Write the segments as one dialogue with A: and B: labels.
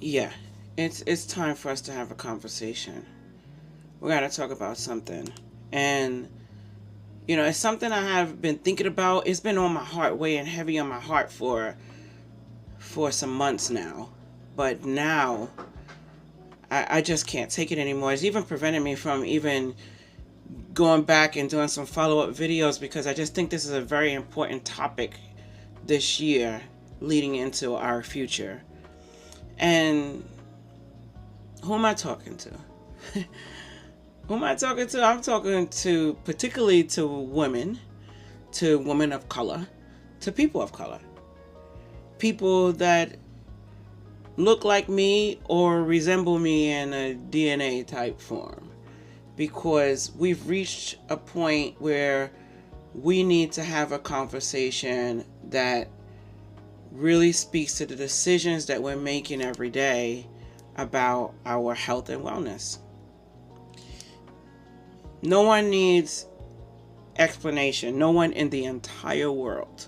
A: Yeah, it's time for us to have a conversation. We got to talk about something, and it's something I have been thinking about. It's been on my heart, weighing heavy on my heart for some months now, but now I just can't take it anymore. It's even preventing me from even going back and doing some follow-up videos because I just think this is a very important topic this year leading into our future. And who am I talking to? Who am I talking to? I'm talking to particularly to women of color, to people of color. People that look like me or resemble me in a DNA type form. Because we've reached a point where we need to have a conversation that really speaks to the decisions that we're making every day about our health and wellness. No one needs explanation. No one in the entire world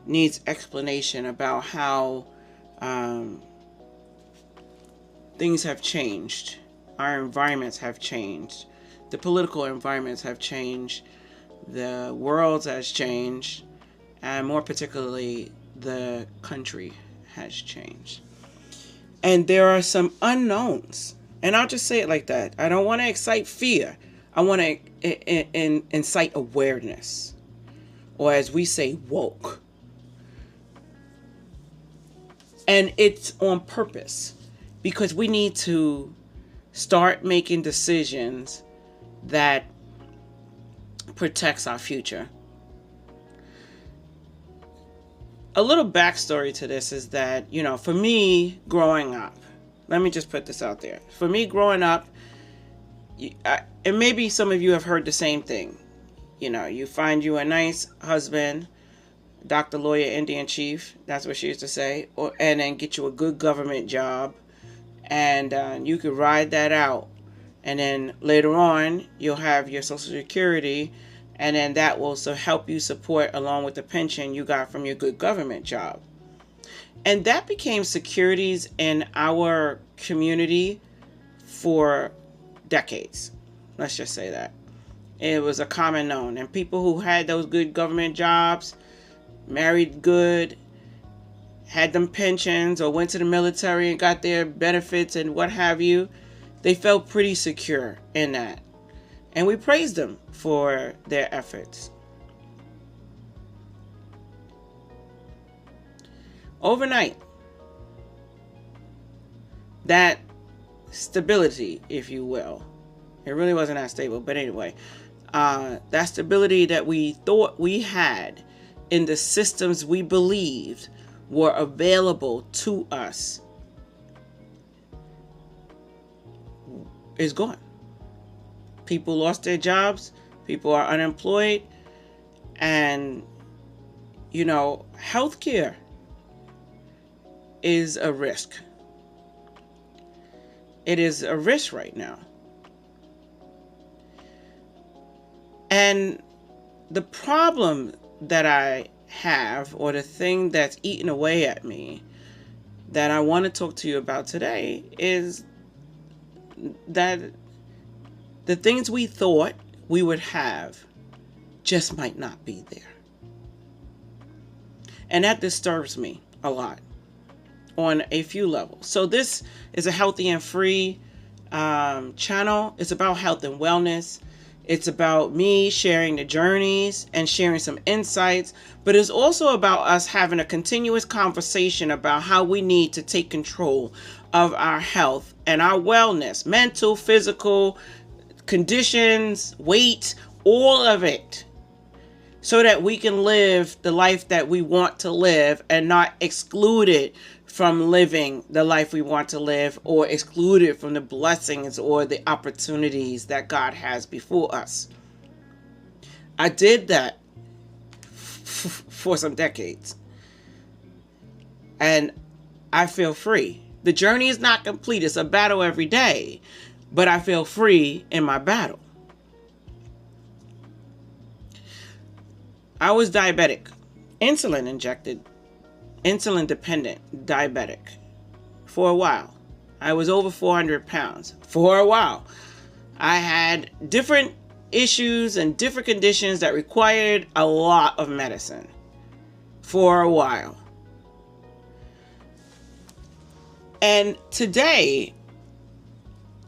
A: needs explanation about how things have changed. Our environments have changed. The political environments have changed. The world has changed. And more particularly, the country has changed. And there are some unknowns. And I'll just say it like that. I don't want to excite fear. I want to incite awareness. Or as we say, woke. And it's on purpose. Because we need to start making decisions that protects our future. A little backstory to this is that, for me growing up, let me just put this out there. For me growing up, and maybe some of you have heard the same thing. You find you a nice husband, Dr. Lawyer, Indian Chief, that's what she used to say, and then get you a good government job, and you could ride that out. And then later on, you'll have your Social Security, and then that will also help you support along with the pension you got from your good government job. And that became securities in our community for decades. Let's just say that. It was a common known. And people who had those good government jobs, married good, had them pensions, or went to the military and got their benefits and what have you, they felt pretty secure in that. And we praised them for their efforts. Overnight, that stability, if you will, it really wasn't that stable, but anyway, that stability that we thought we had in the systems we believed were available to us is gone. People lost their jobs. People are unemployed. And, healthcare is a risk. It is a risk right now. And the problem that I have, or the thing that's eating away at me, that I want to talk to you about today, is that the things we thought we would have just might not be there. And that disturbs me a lot on a few levels. So this is a healthy and free channel. It's about health and wellness. It's about me sharing the journeys and sharing some insights, but it's also about us having a continuous conversation about how we need to take control of our health and our wellness, mental, physical, conditions, weight, all of it, so that we can live the life that we want to live and not excluded from living the life we want to live, or excluded from the blessings or the opportunities that God has before us. I did that for some decades, and I feel free. The journey is not complete. It's a battle every day, but I feel free in my battle. I was diabetic, insulin injected, insulin dependent diabetic for a while. I was over 400 pounds for a while. I had different issues and different conditions that required a lot of medicine for a while. And today,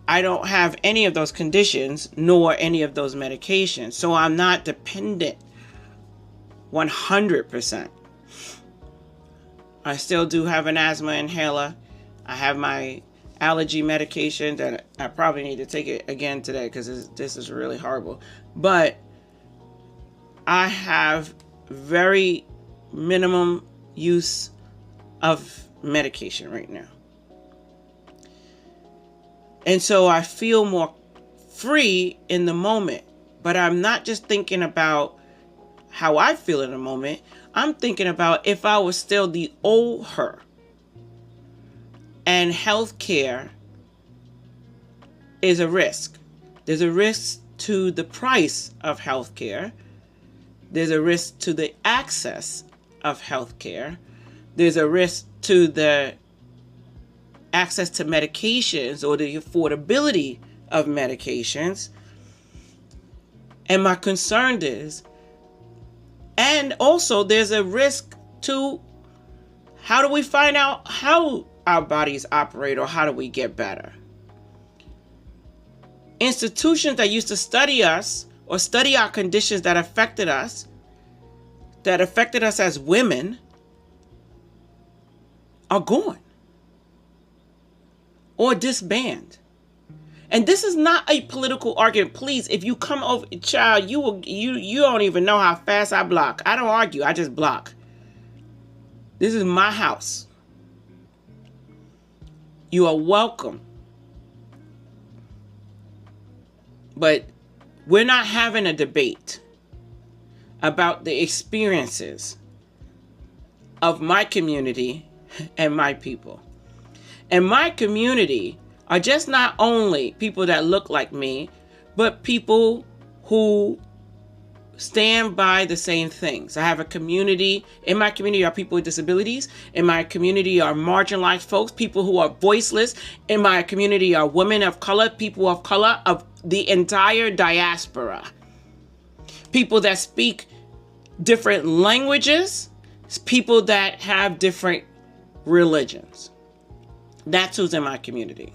A: I don't have any of those conditions nor any of those medications. So I'm not dependent 100%. I still do have an asthma inhaler. I have my allergy medication that I probably need to take it again today because this is really horrible. But I have very minimum use of medication right now. And so I feel more free in the moment, but I'm not just thinking about how I feel in the moment. I'm thinking about if I was still the old her. And healthcare is a risk. There's a risk to the price of healthcare. There's a risk to the access of healthcare. There's a risk to the access to medications or the affordability of medications. And my concern is, and also there's a risk to how do we find out how our bodies operate or how do we get better? Institutions that used to study us or study our conditions that affected us as women are gone or disband. And this is not a political argument. Please, if you come over, child, you don't even know how fast I block. I don't argue, I just block. This is my house. You are welcome. But we're not having a debate about the experiences of my community and my people. And my community are just not only people that look like me, but people who stand by the same things. I have a community. In my community are people with disabilities. In my community are marginalized folks, people who are voiceless. In my community are women of color, people of color, of the entire diaspora. People that speak different languages, people that have different religions. That's who's in my community.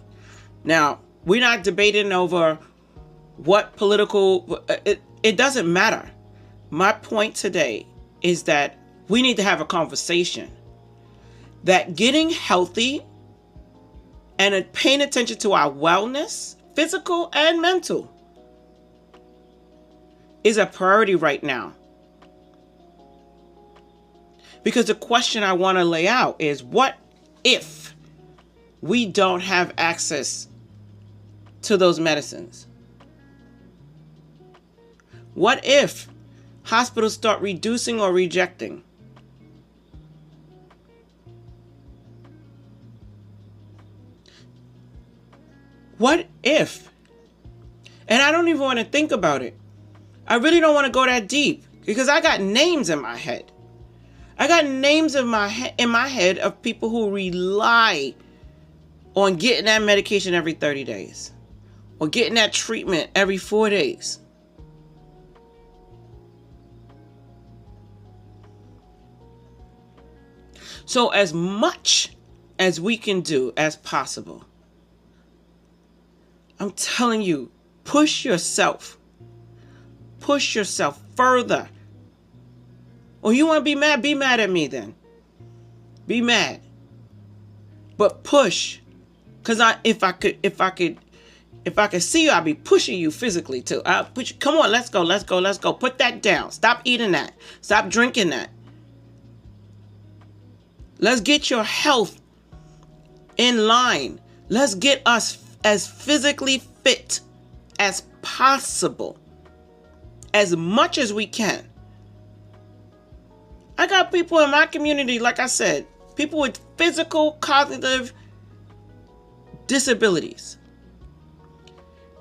A: Now, we're not debating over what political, it doesn't matter. My point today is that we need to have a conversation that getting healthy and paying attention to our wellness, physical and mental, is a priority right now. Because the question I want to lay out is, what if we don't have access to those medicines? What if hospitals start reducing or rejecting? What if? And I don't even want to think about it. I really don't want to go that deep because I got names in my head. I got names in my head of people who rely on getting that medication every 30 days or getting that treatment every 4 days. So as much as we can do as possible, I'm telling you, push yourself further. Or you want to be mad at me then. Be mad. But push. Because if I could see you, I'd be pushing you physically too. I'll push you. Come on, let's go. Put that down. Stop eating that. Stop drinking that. Let's get your health in line. Let's get us as physically fit as possible. As much as we can. I got people in my community, like I said, people with physical, cognitive disabilities.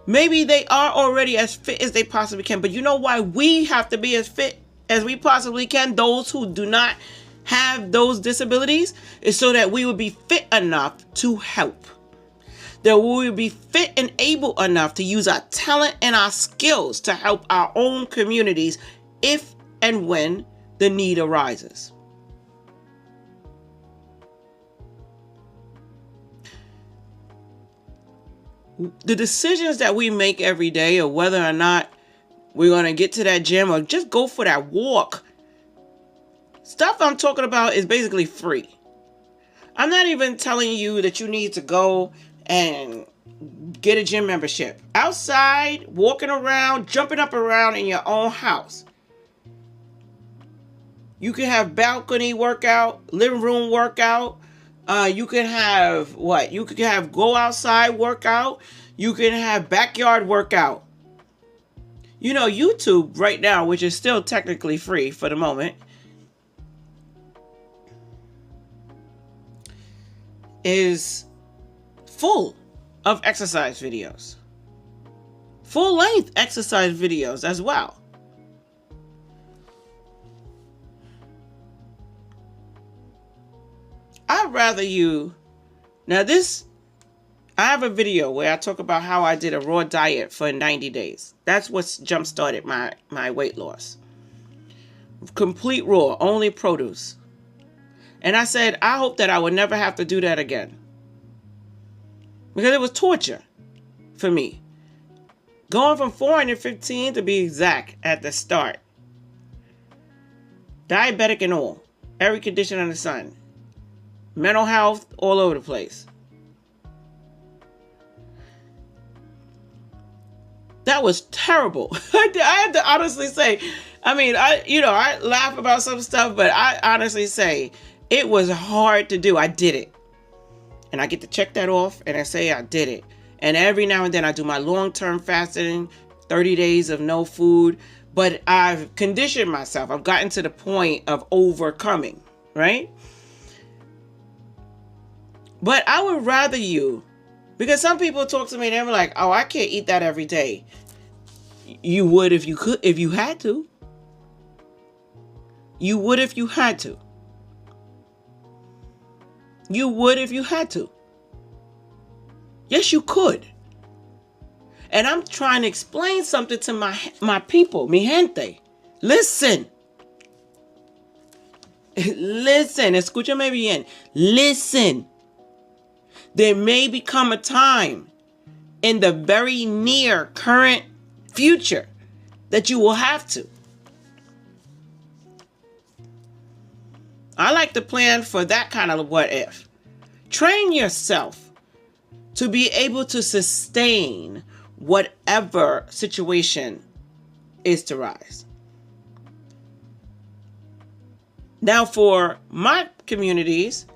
A: Maybe they are already as fit as they possibly can, but you know why we have to be as fit as we possibly can? Those who do not have those disabilities is so that we would be fit enough to help. that we will be fit and able enough to use our talent and our skills to help our own communities if and when the need arises. The decisions that we make every day, or whether or not we're going to get to that gym or just go for that walk, stuff I'm talking about is basically free. I'm not even telling you that you need to go and get a gym membership. Outside, walking around, jumping up around in your own house. You can have balcony workout, living room workout. You can have what? You could have go outside workout. You can have backyard workout. You know, YouTube right now, which is still technically free for the moment, is full of exercise videos. Full length exercise videos as well. I'd rather you... Now this, I have a video where I talk about how I did a raw diet for 90 days. That's what jump-started my weight loss. Complete raw, only produce. And I said, I hope that I would never have to do that again. Because it was torture for me. Going from 415 to be exact at the start. Diabetic and all. Every condition under the sun. Mental health all over the place. That was terrible. I have to honestly say, I laugh about some stuff, but I honestly say it was hard to do. I did it. And I get to check that off and I say I did it. And every now and then I do my long-term fasting, 30 days of no food. But I've conditioned myself. I've gotten to the point of overcoming, right? But I would rather you, because some people talk to me and they're like, oh, I can't eat that every day. You would if you could, if you had to. You would if you had to. You would if you had to. Yes, you could. And I'm trying to explain something to my people, mi gente. Listen. Listen, escúchame bien. Listen. There may become a time in the very near current future that you will have to. I like to plan for that kind of what if. Train yourself to be able to sustain whatever situation is to rise. Now, for my communities,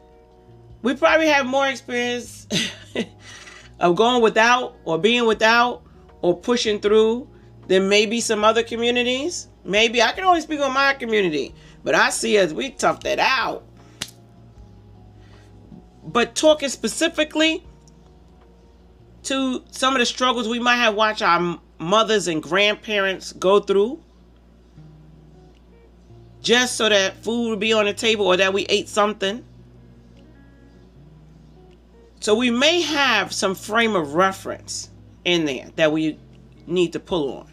A: we probably have more experience of going without or being without or pushing through than maybe some other communities. Maybe I can only speak on my community, but I see as we toughed it out. But talking specifically to some of the struggles we might have watched our mothers and grandparents go through, just so that food would be on the table or that we ate something. So we may have some frame of reference in there that we need to pull on.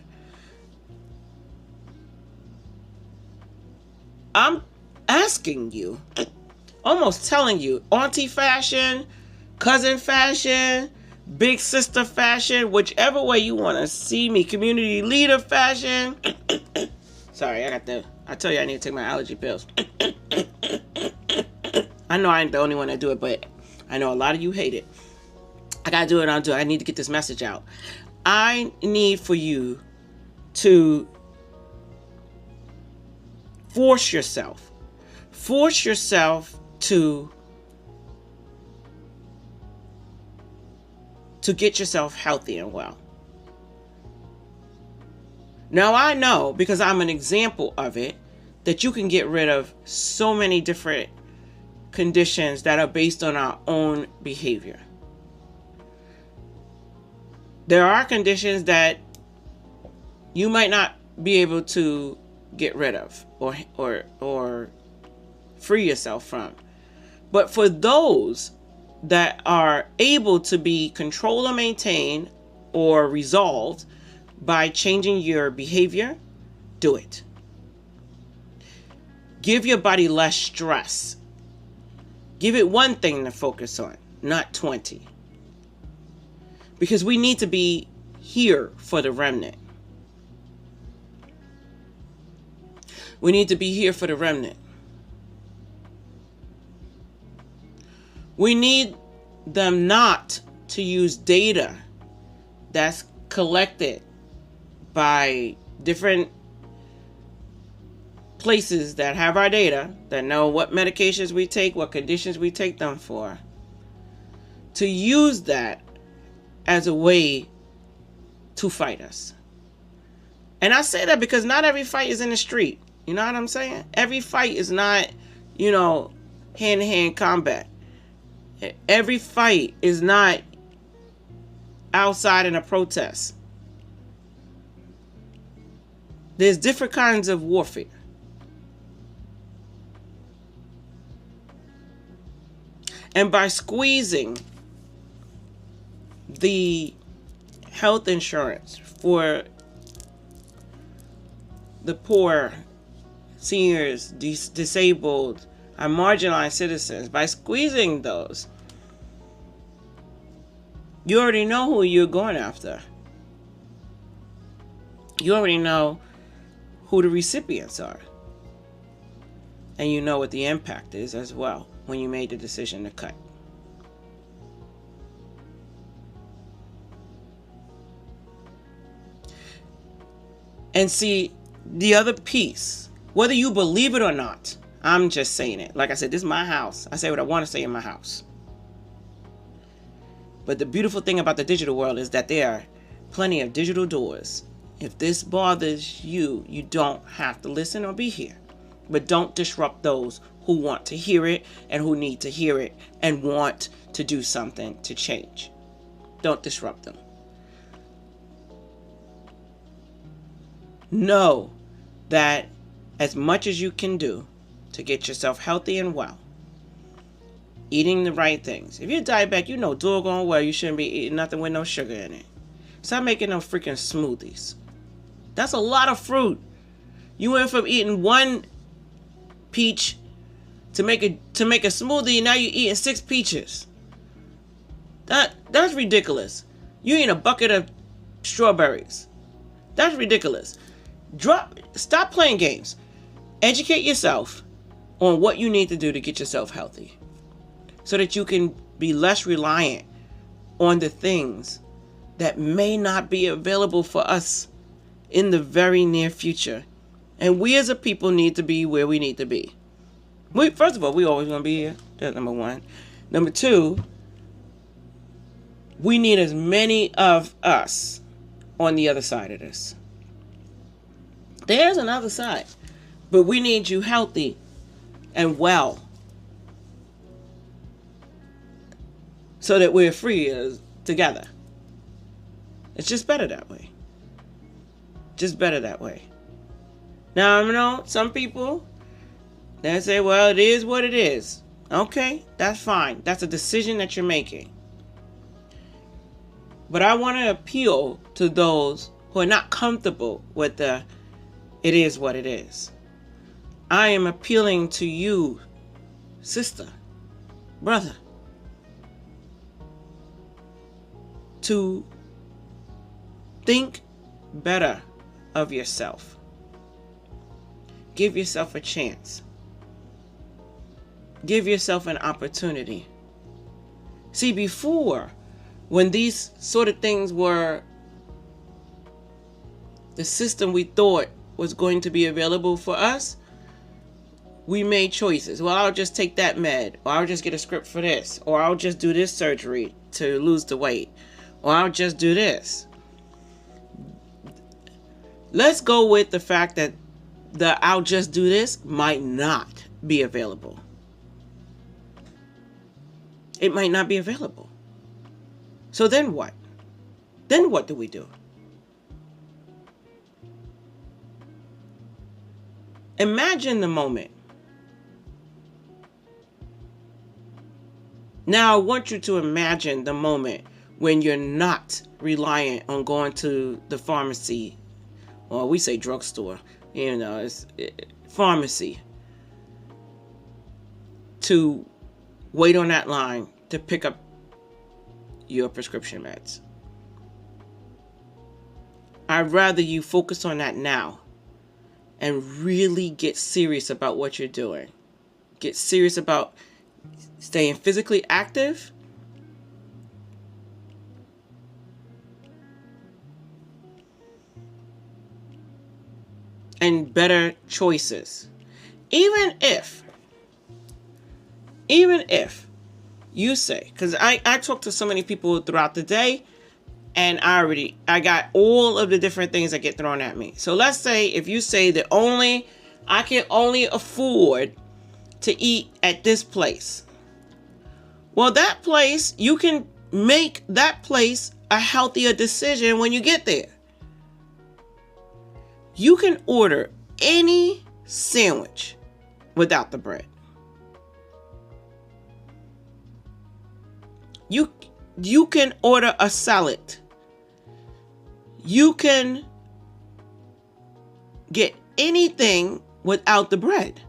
A: I'm asking you, almost telling you, auntie fashion, cousin fashion, big sister fashion, whichever way you want to see me, community leader fashion. Sorry, I tell you I need to take my allergy pills. I know I ain't the only one that do it, but I know a lot of you hate it. I gotta do it. I need to get this message out. I need for you to force yourself to get yourself healthy and well. Now I know, because I'm an example of it, that you can get rid of so many different conditions that are based on our own behavior. There are conditions that you might not be able to get rid of or free yourself from. But for those that are able to be controlled or maintained or resolved by changing your behavior, do it. Give your body less stress. Give it one thing to focus on, not 20. Because we need to be here for the remnant. We need to be here for the remnant. We need them not to use data that's collected by different places that have our data, that know what medications we take, what conditions we take them for, to use that as a way to fight us. And I say that because not every fight is in the street. You know what I'm saying? Every fight is not, hand-to-hand combat. Every fight is not outside in a protest. There's different kinds of warfare. And by squeezing the health insurance for the poor, seniors, disabled, and marginalized citizens, by squeezing those, you already know who you're going after. You already know who the recipients are. And you know what the impact is as well when you made the decision to cut. And see, the other piece, whether you believe it or not, I'm just saying it. Like I said, this is my house. I say what I want to say in my house. But the beautiful thing about the digital world is that there are plenty of digital doors. If this bothers you, you don't have to listen or be here. But don't disrupt those who want to hear it and who need to hear it and want to do something to change. Don't disrupt them. Know that as much as you can do to get yourself healthy and well, eating the right things. If you're diabetic, you know doggone well you shouldn't be eating nothing with no sugar in it. Stop making no freaking smoothies. That's a lot of fruit. You went from eating one peach to make a smoothie, and now you're eating 6 peaches. That's ridiculous. You eating a bucket of strawberries. That's ridiculous. Stop playing games. Educate yourself on what you need to do to get yourself healthy, so that you can be less reliant on the things that may not be available for us in the very near future. And we as a people need to be where we need to be. First of all, we always want to be here. That's number one. Number two, we need as many of us on the other side of this. There's another side. But we need you healthy and so that we're free together. It's just better that way. Just better that way. Now, I know some people, they say, well, it is what it is. Okay, that's fine. That's a decision that you're making. But I want to appeal to those who are not comfortable with it is what it is. I am appealing to you, sister, brother, to think better of yourself. Give yourself a chance. Give yourself an opportunity. See, before, when these sort of things were the system we thought was going to be available for us, we made choices. Well, I'll just take that med, or I'll just get a script for this, or I'll just do this surgery to lose the weight, or I'll just do this. Let's go with the fact that the I'll just do this might not be available. It might not be available. So then what? Then what do we do? Imagine the moment Now I want you to imagine the moment when you're not reliant on going to the pharmacy, or we say drugstore, it's pharmacy, to wait on that line to pick up your prescription meds. I'd rather you focus on that now and really get serious about what you're doing. Get serious about staying physically active, and better choices. Even if you say, because I talk to so many people throughout the day, and I got all of the different things that get thrown at me. So let's say if you say that I can only afford to eat at this place. Well, that place, you can make that place a healthier decision when you get there. You can order any sandwich without the bread. You can order a salad. You can get anything without the bread.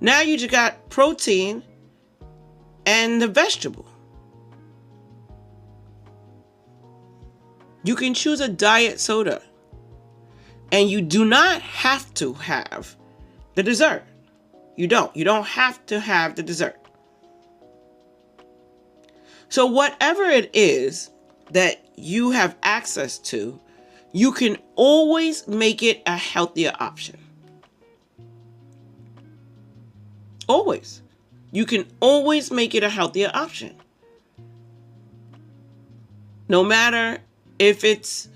A: Now you just got protein and the vegetable. You can choose a diet soda. And you do not have to have the dessert. You don't have to have the dessert. So whatever it is that you have access to, you can always make it a healthier option. Always. You can always make it a healthier option. No matter if it's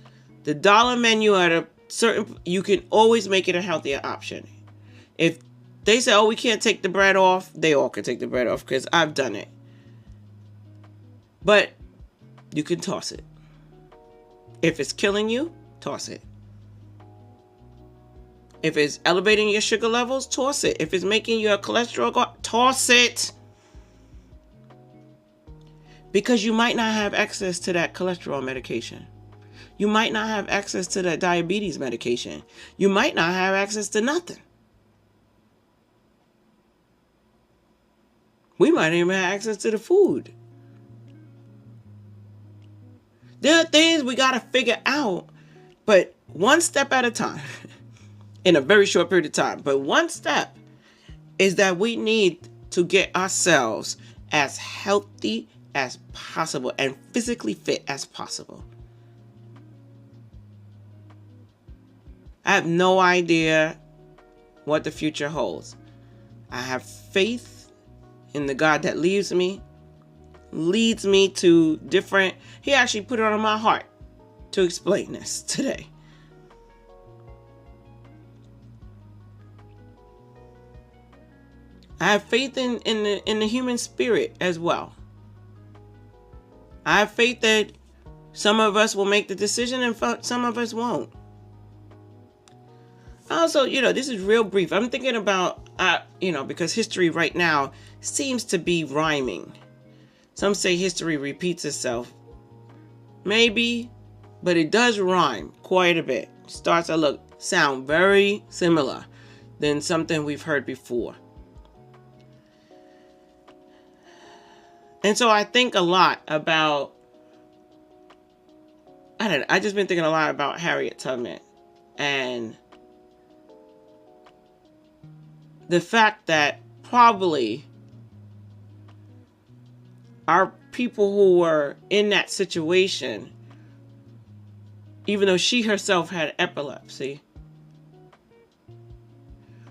A: the dollar menu at a certain, you can always make it a healthier option. If they say, oh, we can't take the bread off, they all can take the bread off, because I've done it. But you can toss it. If it's killing you, toss it. If it's elevating your sugar levels, toss it. If it's making your cholesterol go, toss it. Because you might not have access to that cholesterol medication. You might not have access to that diabetes medication. You might not have access to nothing. We might even have access to the food. There are things we got to figure out, but one step at a time, in a very short period of time. But one step is that we need to get ourselves as healthy as possible and physically fit as possible. I have no idea what the future holds. I have faith in the God that leads me to different. He actually put it on my heart to explain this today. I have faith in the human spirit as well. I have faith that some of us will make the decision and some of us won't. Also, this is real brief. I'm thinking about, because history right now seems to be rhyming. Some say history repeats itself. Maybe, but it does rhyme quite a bit. Starts to sound very similar than something we've heard before. And so I think a lot about, I just been thinking a lot about Harriet Tubman and the fact that probably our people who were in that situation, even though she herself had epilepsy,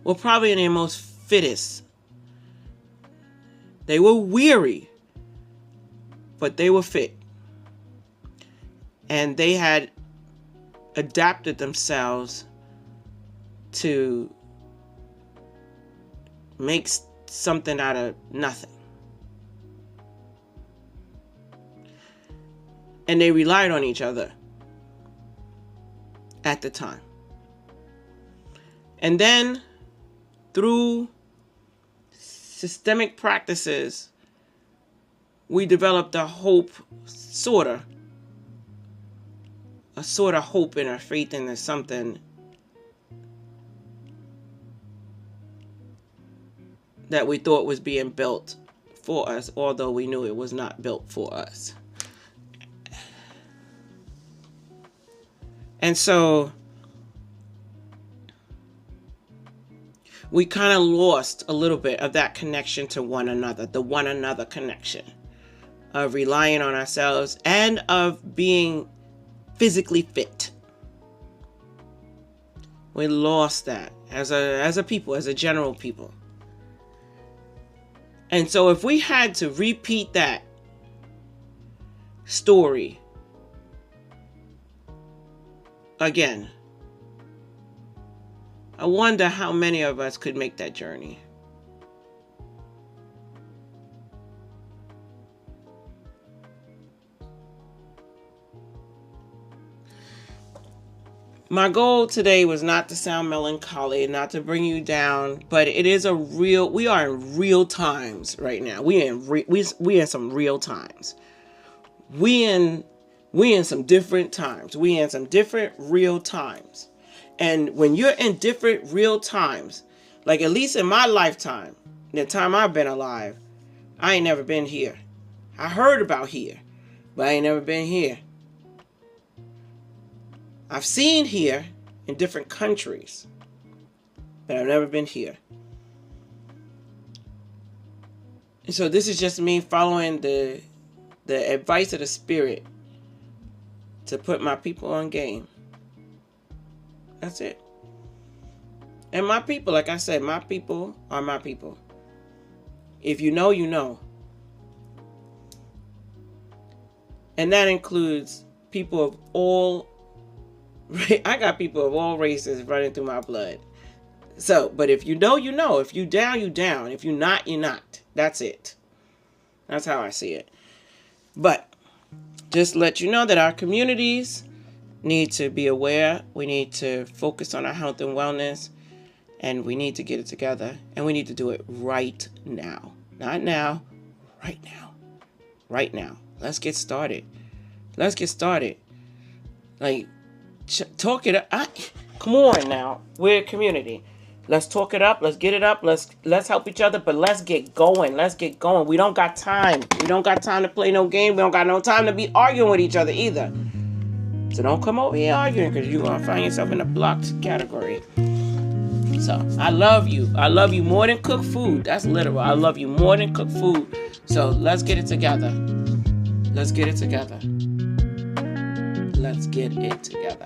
A: were probably in their most fittest. They were weary, but they were fit. And they had adapted themselves to make something out of nothing. And they relied on each other at the time. And then through systemic practices, we developed a hope, a sort of hope and a faith in something that we thought was being built for us, although we knew it was not built for us. And so we kind of lost a little bit of that connection to one another, the one another connection of relying on ourselves and of being physically fit. We lost that as a people, as a general people. And so if we had to repeat that story again, I wonder how many of us could make that journey. My goal today was not to sound melancholy, not to bring you down, but it is we are in real times right now. We in some real times. We in some different times. We in some different real times. And when you're in different real times, like at least in my lifetime, the time I've been alive, I ain't never been here. I heard about here, but I ain't never been here. I've seen here in different countries, but I've never been here. And so this is just me following the advice of the Spirit to put my people on game. That's it. And my people, like I said, my people are my people. If you know, you know. And that includes people of all, I got people of all races running through my blood. So, but if you know, you know. If you down, you down. If you not, you not. That's it. That's how I see it. But just let you know that our communities need to be aware. We need to focus on our health and wellness. And we need to get it together. And we need to do it right now. Not now. Right now. Right now. Let's get started. Let's get started. Like, talk it up. Come on now. We're a community. Let's talk it up. Let's get it up. Let's help each other. But let's get going. Let's get going. We don't got time. We don't got time to play no game. We don't got no time to be arguing with each other either. So don't come over here arguing, because you're going to find yourself in a blocked category. So I love you. I love you more than cook food. That's literal. I love you more than cook food. So let's get it together. Let's get it together. Let's get it together.